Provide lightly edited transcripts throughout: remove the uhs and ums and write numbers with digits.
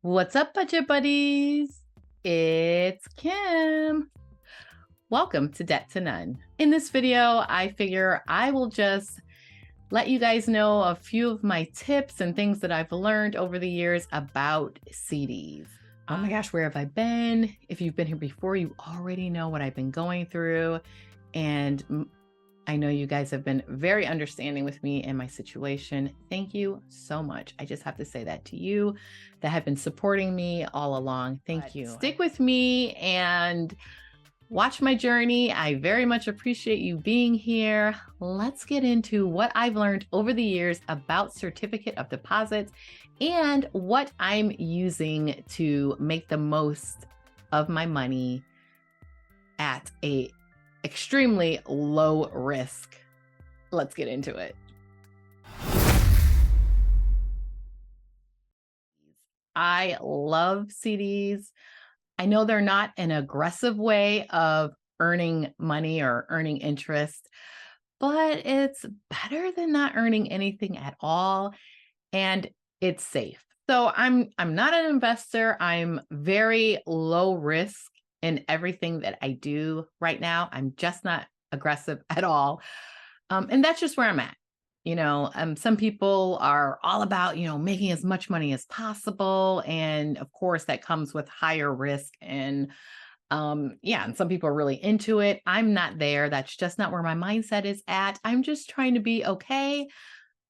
What's up, budget buddies? It's Kim. Welcome to Debt to None. In this video, I figure I will just let you guys know a few of my tips and things that I've learned over the years about CDs. Oh my gosh, where have I been? If you've been here before, you already know what I've been going through. And I know you guys have been very understanding with me and my situation. Thank you so much. I just have to say that to you that have been supporting me all along. Thank you. Stick with me and watch my journey. I very much appreciate you being here. Let's get into what I've learned over the years about certificate of deposits and what I'm using to make the most of my money at a extremely low risk. Let's get into it. I love CDs. I know they're not an aggressive way of earning money or earning interest, but it's better than not earning anything at all, and it's safe. So I'm not an investor. I'm very low risk in everything that I do right now. I'm just not aggressive at all. And that's just where I'm at. Some people are all about, making as much money as possible. And of course, that comes with higher risk. And and some people are really into it. I'm not there. That's just not where my mindset is at. I'm just trying to be okay.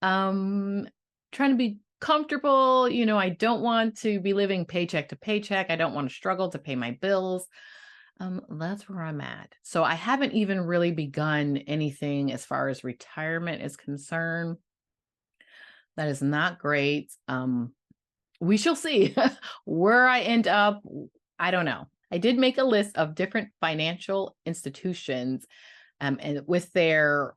Trying to be comfortable. I don't want to be living paycheck to paycheck. I don't want to struggle to pay my bills. That's where I'm at. So I haven't even really begun anything as far as retirement is concerned. That is not great. We shall see where I end up. I don't know. I did make a list of different financial institutions, and with their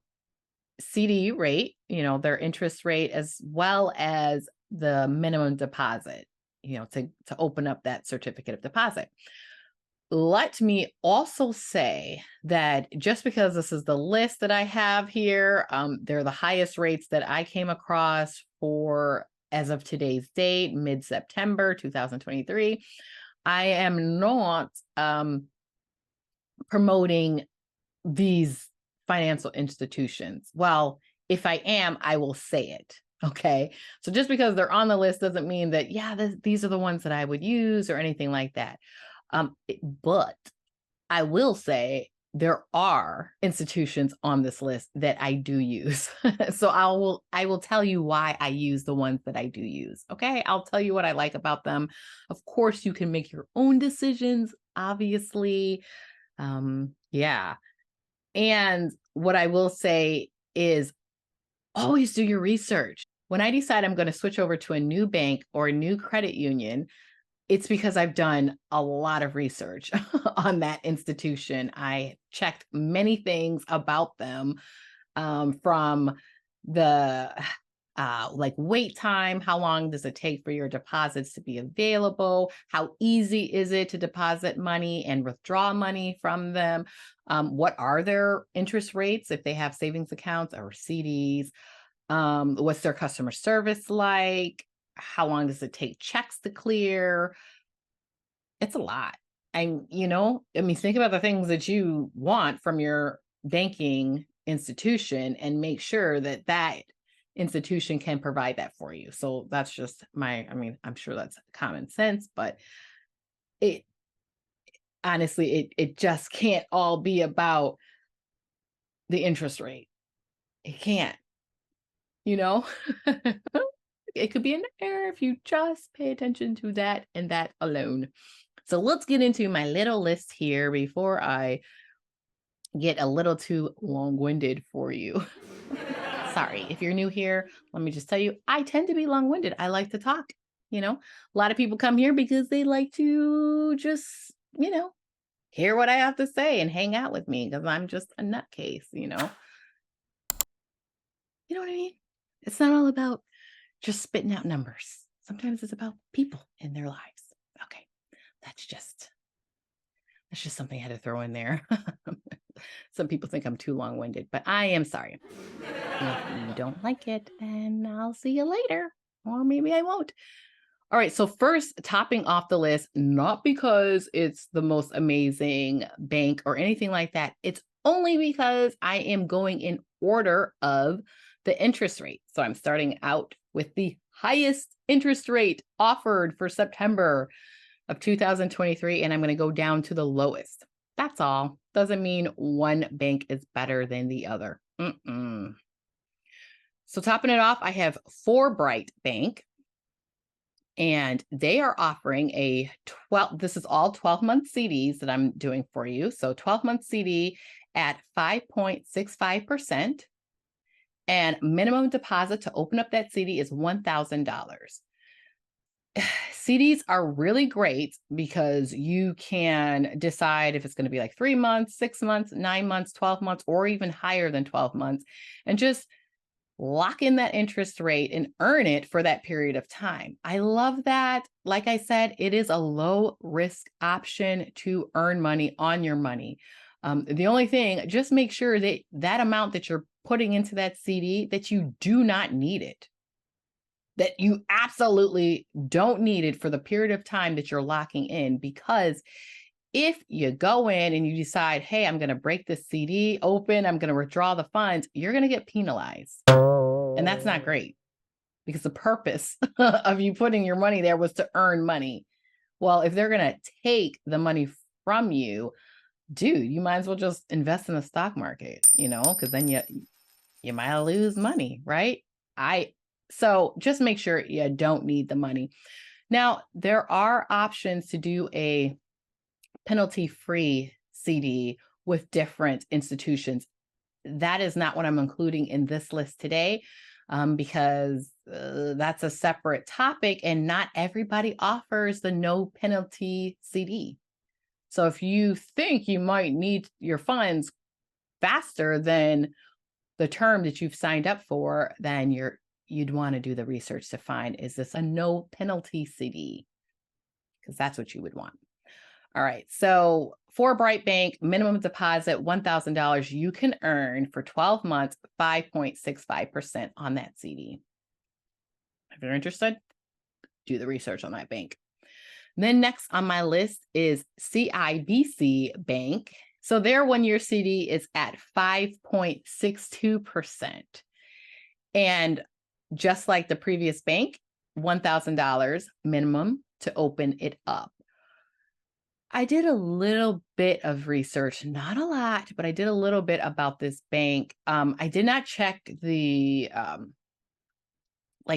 CD rate, their interest rate, as well as the minimum deposit, to open up that certificate of deposit. Let me also say that just because this is the list that I have here, they're the highest rates that I came across for as of today's date, mid-September 2023. I am not promoting these financial institutions. Well, if I am, I will say it. Okay. So just because they're on the list doesn't mean that, these are the ones that I would use or anything like that. But I will say there are institutions on this list that I do use. So I will tell you why I use the ones that I do use. Okay. I'll tell you what I like about them. Of course, you can make your own decisions, obviously. Yeah. And what I will say is always do your research. When I decide I'm going to switch over to a new bank or a new credit union, it's because I've done a lot of research on that institution. I checked many things about them, from the like wait time, how long does it take for your deposits to be available? How easy is it to deposit money and withdraw money from them? What are their interest rates if they have savings accounts or CDs? What's their customer service like? How long does it take checks to clear? It's a lot. Think about the things that you want from your banking institution and make sure that that institution can provide that for you. So that's just I'm sure that's common sense, but it honestly, it just can't all be about the interest rate. It can't, you know? It could be an error if you just pay attention to that and that alone. So let's get into my little list here before I get a little too long-winded for you. Sorry, if you're new here, let me just tell you, I tend to be long-winded. I like to talk, A lot of people come here because they like to just, hear what I have to say and hang out with me because I'm just a nutcase, You know what I mean? It's not all about just spitting out numbers. Sometimes it's about people in their lives. Okay. That's just something I had to throw in there. Some people think I'm too long-winded, but I am sorry. If you don't like it, then I'll see you later. Or maybe I won't. All right, so first, topping off the list, not because it's the most amazing bank or anything like that. It's only because I am going in order of the interest rate. So I'm starting out with the highest interest rate offered for September of 2023, and I'm going to go down to the lowest. That's all. Doesn't mean one bank is better than the other. So topping it off, I have Brightbank. And they are offering a 12, this is all 12-month CDs that I'm doing for you. So 12-month CD at 5.65%. And minimum deposit to open up that CD is $1,000. CDs are really great because you can decide if it's going to be like 3 months, 6 months, 9 months, 12 months, or even higher than 12 months, and just lock in that interest rate and earn it for that period of time. I love that. Like I said, it is a low risk option to earn money on your money. The only thing, just make sure that that amount that you're putting into that CD, that you do not need it, that you absolutely don't need it for the period of time that you're locking in. Because if you go in and you decide, hey, I'm going to break this CD open, I'm going to withdraw the funds, you're going to get penalized. And that's not great, because the purpose of you putting your money there was to earn money. Well, if they're going to take the money from you, dude, you might as well just invest in the stock market, because then you might lose money, right? So just make sure you don't need the money. Now, there are options to do a penalty-free CD with different institutions. That is not what I'm including in this list today, because that's a separate topic, and not everybody offers the no penalty CD. So if you think you might need your funds faster than the term that you've signed up for, then you'd want to do the research to find, is this a no penalty CD? Because that's what you would want. All right, so for Brightbank, minimum deposit $1,000, you can earn for 12 months 5.65% on that CD. If you're interested, do the research on that bank. Then next on my list is CIBC Bank. So their 1-year CD is at 5.62%. And just like the previous bank, $1,000 minimum to open it up. I did a little bit of research, not a lot, but I did a little bit about this bank. I did not check the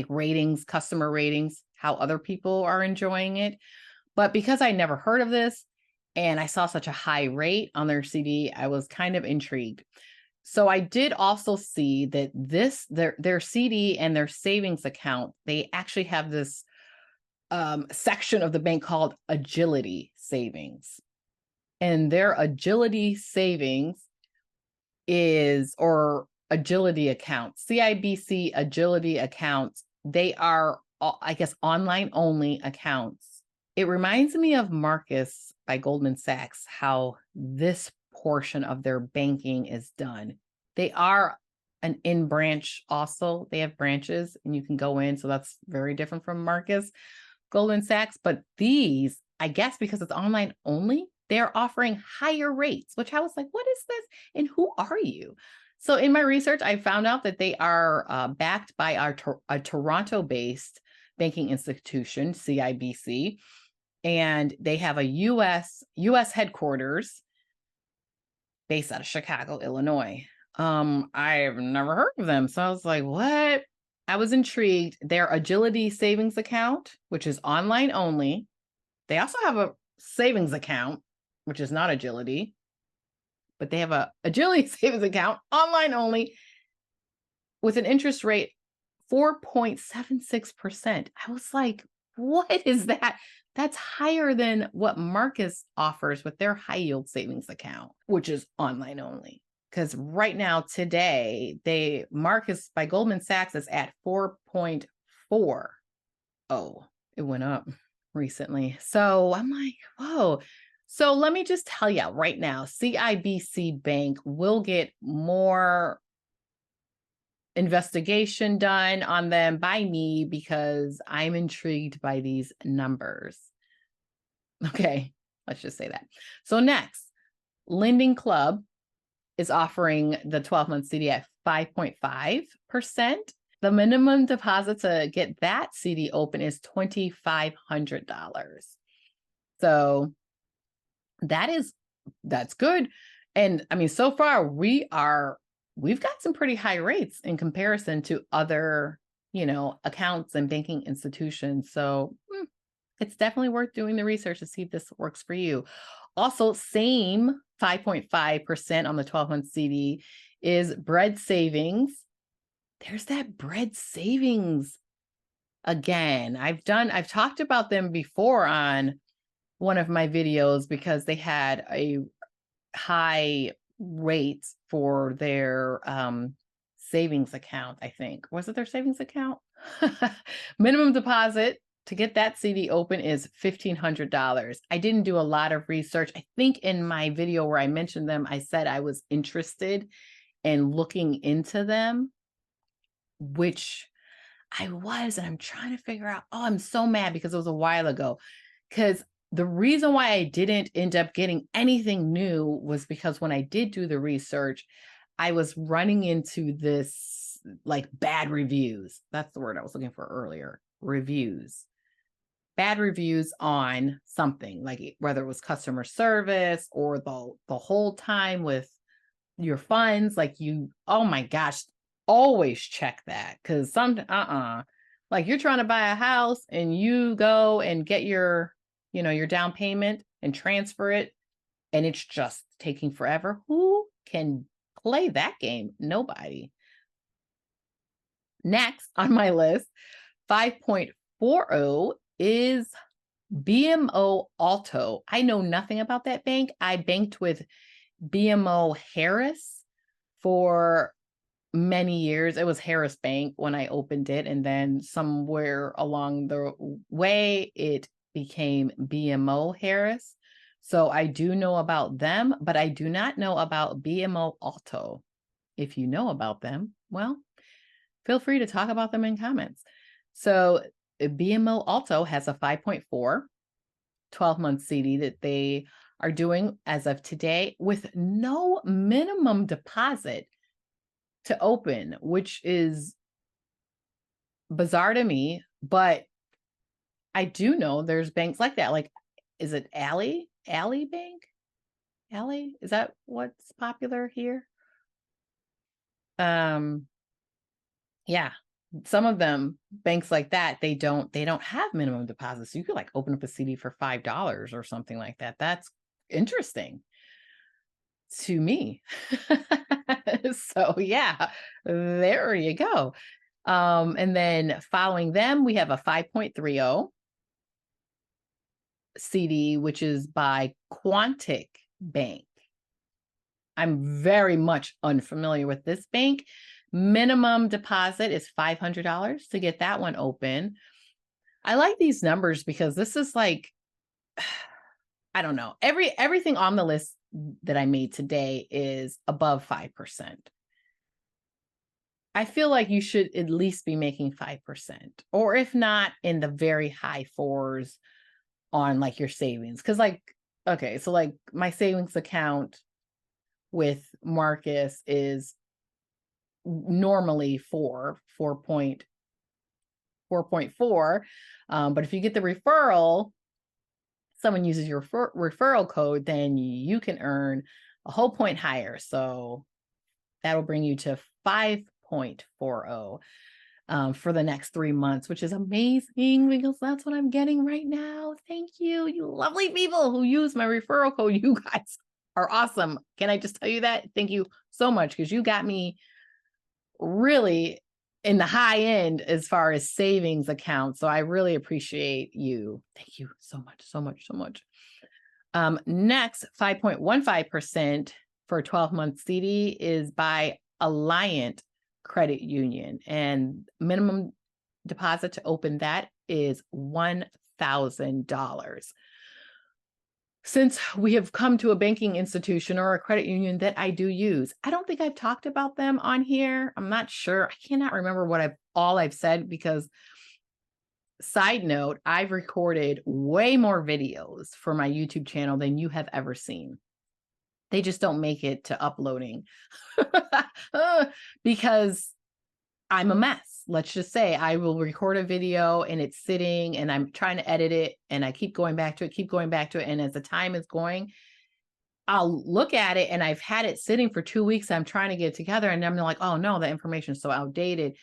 ratings, customer ratings, how other people are enjoying it. But because I never heard of this and I saw such a high rate on their CD, I was kind of intrigued. So I did also see that their CD and their savings account, they actually have this section of the bank called Agility Savings. And their Agility Savings or Agility accounts, CIBC Agility accounts, they are, I guess, online only accounts. It reminds me of Marcus by Goldman Sachs, how this portion of their banking is done. They are an in-branch also. They have branches and you can go in. So that's very different from Marcus, Goldman Sachs. But these, I guess because it's online only, they're offering higher rates, which I was like, what is this? And who are you? So in my research, I found out that they are backed by a Toronto-based banking institution, CIBC, and they have a US headquarters based out of Chicago, Illinois. I've never heard of them. So I was like, what? I was intrigued. Their Agility Savings account, which is online only. They also have a savings account, which is not Agility, but they have a Agility Savings account, online only, with an interest rate 4.76%. I was like, what is that? That's higher than what Marcus offers with their high yield savings account, which is online only. Because right now, today, Marcus by Goldman Sachs is at 4.40. It went up recently. So I'm like, whoa. So let me just tell you right now, CIBC Bank will get more investigation done on them by me because I'm intrigued by these numbers. Okay, let's just say that. So next, Lending Club is offering the 12-month CD at 5.5%. The minimum deposit to get that CD open is $2,500. So that's good. And I mean, so far we've got some pretty high rates in comparison to other, accounts and banking institutions. So it's definitely worth doing the research to see if this works for you. Also, same 5.5% on the 12-month CD is Bread Savings. There's that Bread Savings again. I've talked about them before on one of my videos because they had a high rate for their savings account, I think. Was it their savings account? Minimum deposit to get that CD open is $1,500. I didn't do a lot of research. I think in my video where I mentioned them, I said I was interested in looking into them, which I was, and I'm trying to figure out, I'm so mad because it was a while ago. Because the reason why I didn't end up getting anything new was because when I did do the research, I was running into this like bad reviews. That's the word I was looking for earlier. Reviews. Bad reviews on something, like whether it was customer service or the whole time with your funds, like oh my gosh, always check that. Because like you're trying to buy a house and you go and get your down payment and transfer it, and it's just taking forever. Who can play that game? Nobody. Next on my list, 5.40 is BMO Alto. I know nothing about that bank. I banked with BMO Harris for many years. It was Harris Bank when I opened it, and then somewhere along the way it became BMO Harris. So I do know about them, but I do not know about BMO Alto. If you know about them, well, feel free to talk about them in comments. So BMO Alto has a 5.4 12-month CD that they are doing as of today with no minimum deposit to open, which is bizarre to me, but I do know there's banks like that. Like, is it Ally Bank? Ally? Is that what's popular here? Yeah. Some of them, banks like that, they don't have minimum deposits. So you could like open up a CD for $5 or something like that. That's interesting to me. So yeah, there you go. And then following them, we have a 5.30 CD, which is by Quantic Bank. I'm very much unfamiliar with this bank. Minimum deposit is $500 to get that one open. I like these numbers because this is like, I don't know, everything on the list that I made today is above 5%. I feel like you should at least be making 5%, or if not, in the very high fours on like your savings. Because like, okay, so like my savings account with Marcus is normally 4.4. But if you get the referral, someone uses your referral code, then you can earn a whole point higher. So that'll bring you to 5.40 for the next 3 months, which is amazing because that's what I'm getting right now. Thank you, you lovely people who use my referral code. You guys are awesome. Can I just tell you that? Thank you so much, because you got me really in the high end as far as savings accounts. So I really appreciate you. Thank you so much, so much, so much. Next, 5.15% for a 12-month CD is by Alliant Credit Union, and minimum deposit to open that is $1,000. since we have come to a banking institution or a credit union that I do use. I don't think I've talked about them on here. I'm not sure. I cannot remember what I've said, because side note, I've recorded way more videos for my YouTube channel than you have ever seen. They just don't make it to uploading because I'm a mess. Let's just say I will record a video and it's sitting and I'm trying to edit it and I keep going back to it. And as the time is going, I'll look at it and I've had it sitting for 2 weeks. I'm trying to get it together and I'm like, oh no, the information is so outdated.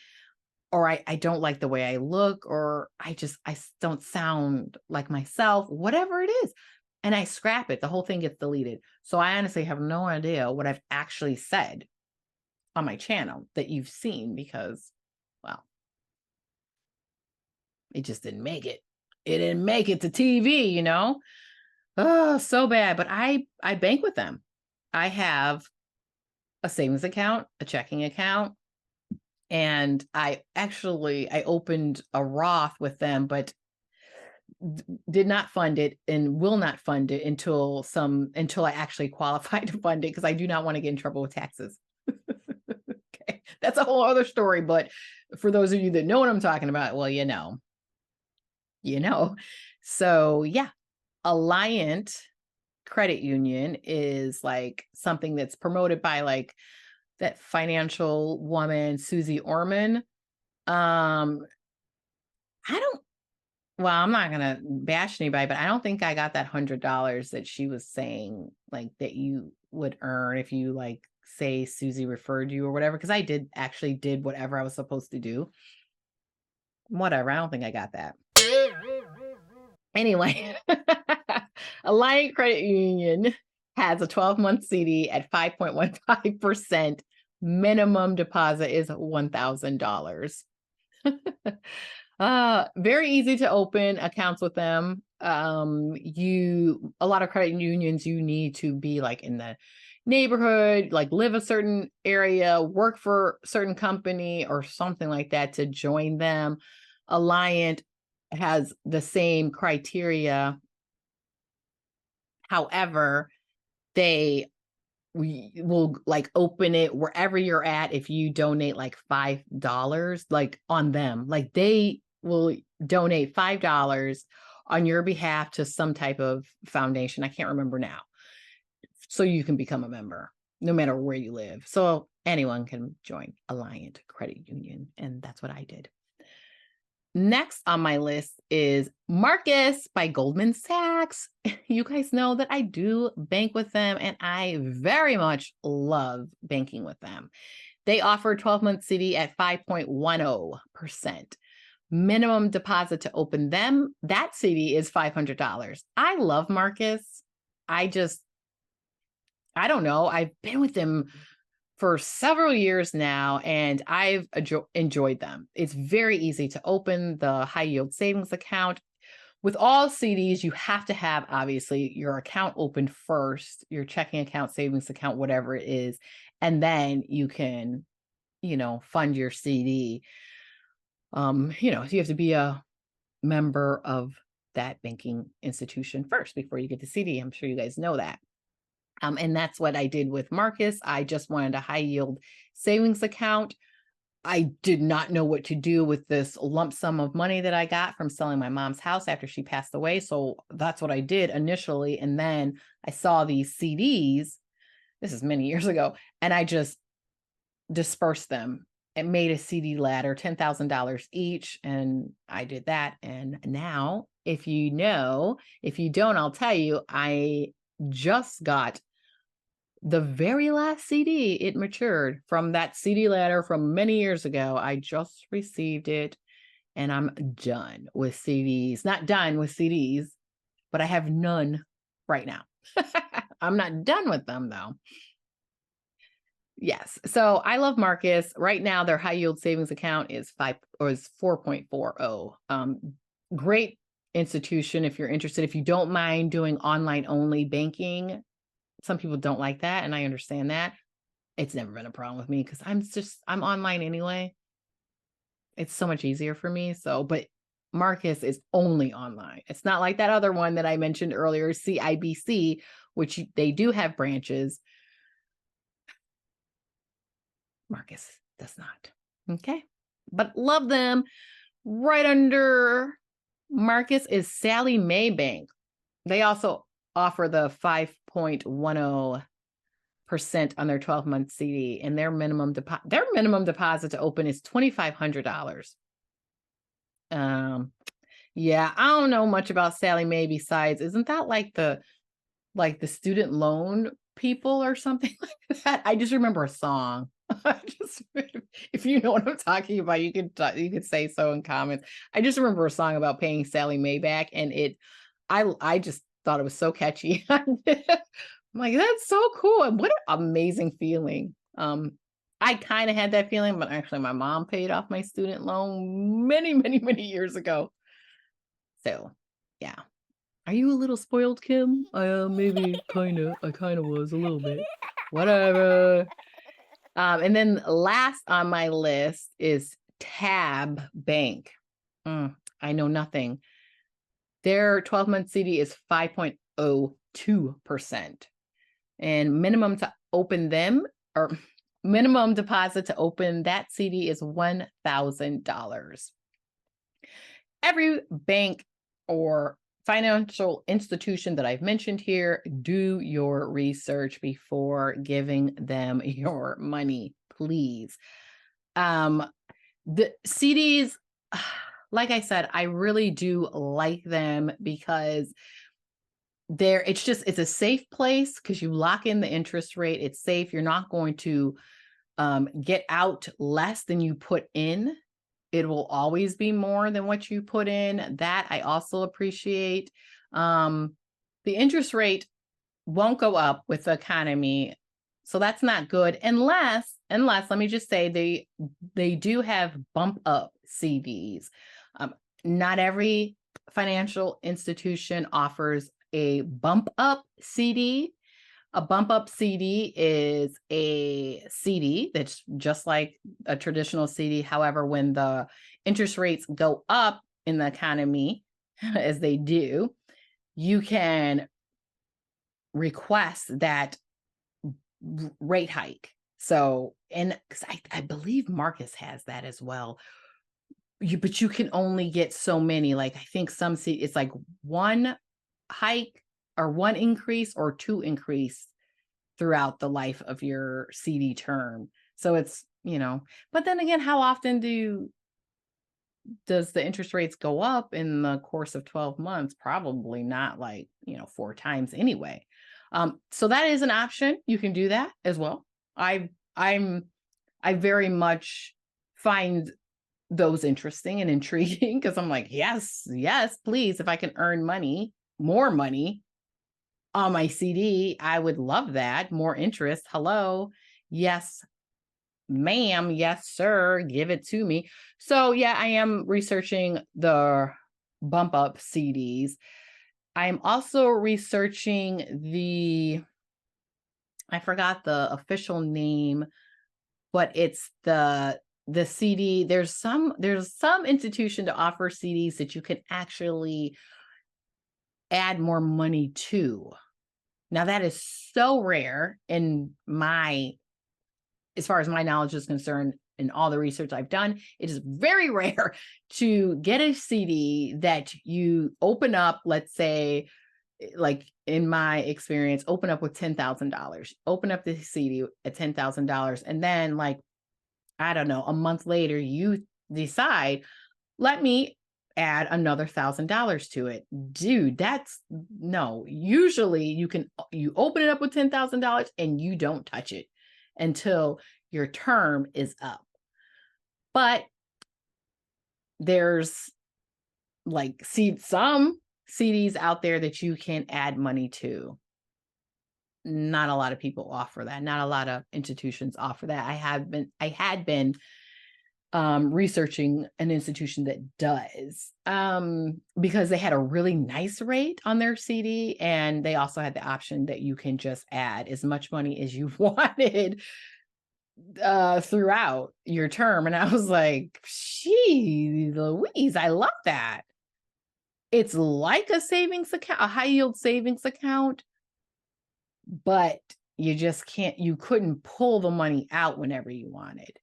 Or I don't like the way I look, or I don't sound like myself, whatever it is. And I scrap it. The whole thing gets deleted. So I honestly have no idea what I've actually said on my channel that you've seen, because, well, it just didn't make it. It didn't make it to TV, you know? Oh, so bad. But I bank with them. I have a savings account, a checking account, and I opened a Roth with them, but did not fund it and will not fund it until I actually qualify to fund it, because I do not want to get in trouble with taxes. Okay, that's a whole other story. But for those of you that know what I'm talking about, well, you know. So yeah, Alliant Credit Union is like something that's promoted by like that financial woman, Susie Orman. I'm not gonna bash anybody, but I don't think I got that $100 that she was saying, like, that you would earn if you like say Susie referred you or whatever. Because I did whatever I was supposed to do. Whatever, I don't think I got that. Anyway, Alliant Credit Union has a 12-month CD at 5.15%. Minimum deposit is $1,000. Very easy to open accounts with them. A lot of credit unions, you need to be like in the neighborhood, like live a certain area, work for a certain company or something like that to join them. Alliant has the same criteria. However, we will like open it wherever you're at. If you donate like $5, like on them, like they will donate $5 on your behalf to some type of foundation. I can't remember now. So you can become a member no matter where you live. So anyone can join Alliant Credit Union. And that's what I did. Next on my list is Marcus by Goldman Sachs. You guys know that I do bank with them, and I very much love banking with them. They offer a 12-month CD at 5.10%. Minimum deposit to open them, that CD is $500. I love Marcus. I don't know. I've been with them for several years now, and I've enjoyed them. It's very easy to open the high yield savings account. With all CDs, you have to have, obviously, your account open first, your checking account, savings account, whatever it is, and then you can, fund your CD. So you have to be a member of that banking institution first before you get the CD. I'm sure you guys know that. And that's what I did with Marcus. I just wanted a high yield savings account. I did not know what to do with this lump sum of money that I got from selling my mom's house after she passed away. So that's what I did initially. And then I saw these CDs. This is many years ago. And I just dispersed them and made a CD ladder, $10,000 each. And I did that. And now, if you don't, I'll tell you, I just got the very last CD. It matured from that CD ladder from many years ago. I just received it, and I'm done with CDs. Not done with CDs, but I have none right now. I'm not done with them though. Yes. So I love Marcus. Right now, their high yield savings account is 4.40. Great institution if you're interested. If you don't mind doing online only banking, some people don't like that, and I understand that. It's never been a problem with me because I'm online anyway. It's so much easier for me. So, but Marcus is only online. It's not like that other one that I mentioned earlier, CIBC, which they do have branches. Marcus does not. Okay. But love them. Right under Marcus is Sallie Mae Bank. They also offer the 5.10% on their 12-month CD, and their minimum deposit to open is $2,500. Yeah, I don't know much about Sallie Mae besides, isn't that like the student loan people or something like that? I just remember a song. If you know what I'm talking about, you could say so in comments. I just remember a song about paying Sallie Mae back, and I just thought it was so catchy. I'm like, that's so cool. And what an amazing feeling. I kind of had that feeling, but actually my mom paid off my student loan many, many, many years ago. So yeah. Are you a little spoiled, Kim? Maybe I kind of was a little bit. Whatever. And then last on my list is Tab Bank. I know nothing. Their 12-month CD is 5.02%. And minimum to open them, or minimum deposit to open that CD, is $1,000. Every bank or financial institution that I've mentioned here, do your research before giving them your money, please. The CDs, like I said, I really do like them because it's a safe place because you lock in the interest rate. It's safe. You're not going to get out less than you put in. It will always be more than what you put in. That I also appreciate. The interest rate won't go up with the economy, so that's not good unless let me just say they do have bump up CDs. Not every financial institution offers a bump up CD. A bump up CD is a CD that's just like a traditional CD. However, when the interest rates go up in the economy, as they do, you can request that rate hike. So, and I believe Marcus has that as well. But you can only get so many. Like, I think it's like one hike or one increase or two increase throughout the life of your CD term. So it's, but then again, how often does the interest rates go up in the course of 12 months? Probably not 4 times anyway. So that is an option. You can do that as well. I very much find those interesting and intriguing because I'm like, yes, please. If I can earn more money on my CD, I would love that. More interest. Hello. Yes, ma'am. Yes, sir. Give it to me. So yeah, I am researching the bump up CDs. I'm also researching I forgot the official name, but it's the CD. There's some institution to offer CDs that you can actually add more money to. Now that is so rare as far as my knowledge is concerned, in all the research I've done, it is very rare to get a CD that you open up, let's say, like in my experience, open up with $10,000, open up the CD at $10,000. And then I don't know, a month later, you decide, let me add another $1,000 to it. Dude, no, usually you open it up with $10,000 and you don't touch it until your term is up. But there's some CDs out there that you can add money to. Not a lot of people offer that. Not a lot of institutions offer that. I had been researching an institution that does, because they had a really nice rate on their CD, and they also had the option that you can just add as much money as you wanted throughout your term. And I was like, gee, Louise, I love that. It's like a savings account, a high yield savings account, but you just can't, you couldn't pull the money out whenever you wanted.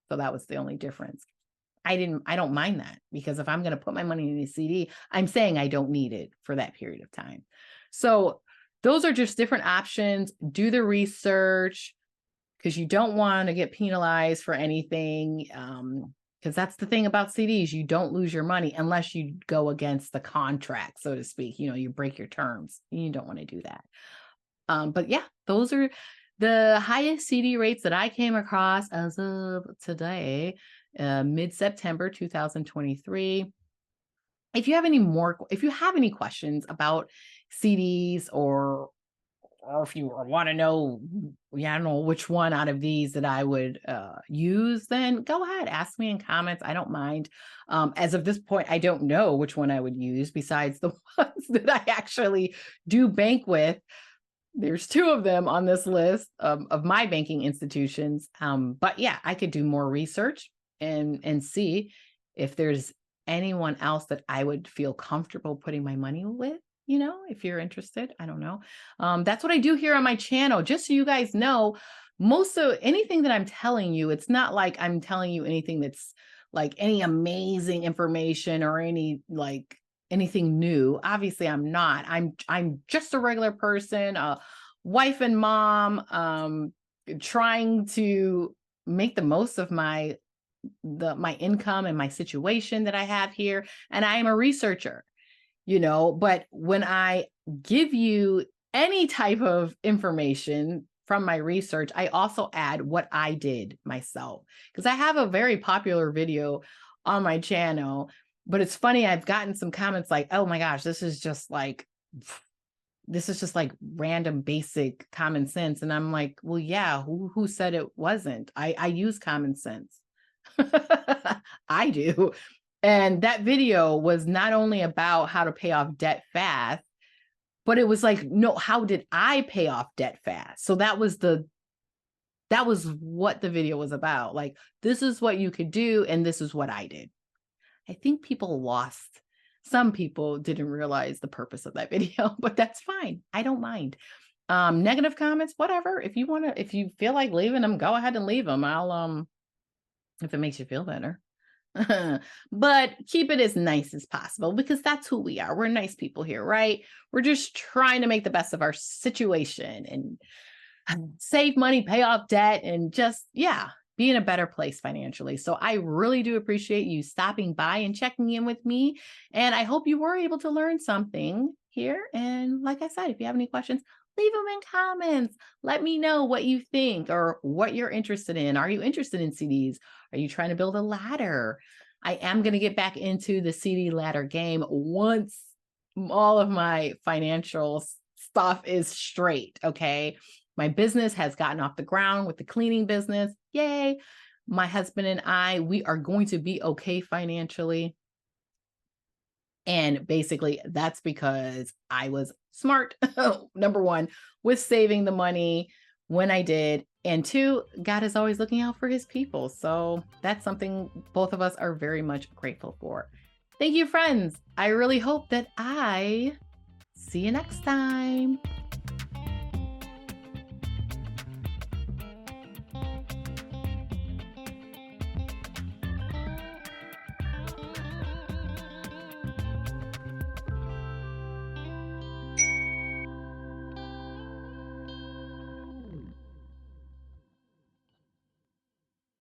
So that was the only difference. I don't mind that, because if I'm going to put my money in a CD, I'm saying I don't need it for that period of time. So those are just different options. Do the research, because you don't want to get penalized for anything. Because that's the thing about CDs. You don't lose your money unless you go against the contract, so to speak. You know, you break your terms. You don't want to do that. But yeah, those are the highest CD rates that I came across as of today, mid-September 2023. If you have any questions about CDs, or if you want to know, I don't know which one out of these that I would use, then go ahead, ask me in comments. I don't mind. As of this point, I don't know which one I would use besides the ones that I actually do bank with. There's 2 of them on this list of my banking institutions. But yeah, I could do more research and see if there's anyone else that I would feel comfortable putting my money with. You know, if you're interested, I don't know. That's what I do here on my channel. Just so you guys know, most of anything that I'm telling you, it's not like I'm telling you anything that's like any amazing information or anything new. Obviously, I'm not. I'm just a regular person, a wife and mom, trying to make the most of my income and my situation that I have here. And I am a researcher, you know, but when I give you any type of information from my research, I also add what I did myself, because I have a very popular video on my channel. But it's funny, I've gotten some comments like, oh my gosh, this is just like random basic common sense. And I'm like, well, yeah, who said it wasn't? I use common sense. I do. And that video was not only about how to pay off debt fast, but it was like, no, how did I pay off debt fast? So that was what the video was about. Like, this is what you could do, and this is what I did. I think some people didn't realize the purpose of that video, but that's fine. I don't mind. Negative comments, whatever. If you feel like leaving them, go ahead and leave them. I'll, if it makes you feel better. But keep it as nice as possible, because that's who we are. We're nice people here, right? We're just trying to make the best of our situation and save money, pay off debt, and just, be in a better place financially. So I really do appreciate you stopping by and checking in with me. And I hope you were able to learn something here. And like I said, if you have any questions, leave them in comments. Let me know what you think or what you're interested in. Are you interested in CDs? Are you trying to build a ladder? I am going to get back into the CD ladder game once all of my financial stuff is straight. Okay. My business has gotten off the ground with the cleaning business. Yay. My husband and I, we are going to be okay financially. And basically that's because I was smart, number 1, with saving the money when I did. And 2, God is always looking out for his people. So that's something both of us are very much grateful for. Thank you, friends. I really hope that I see you next time.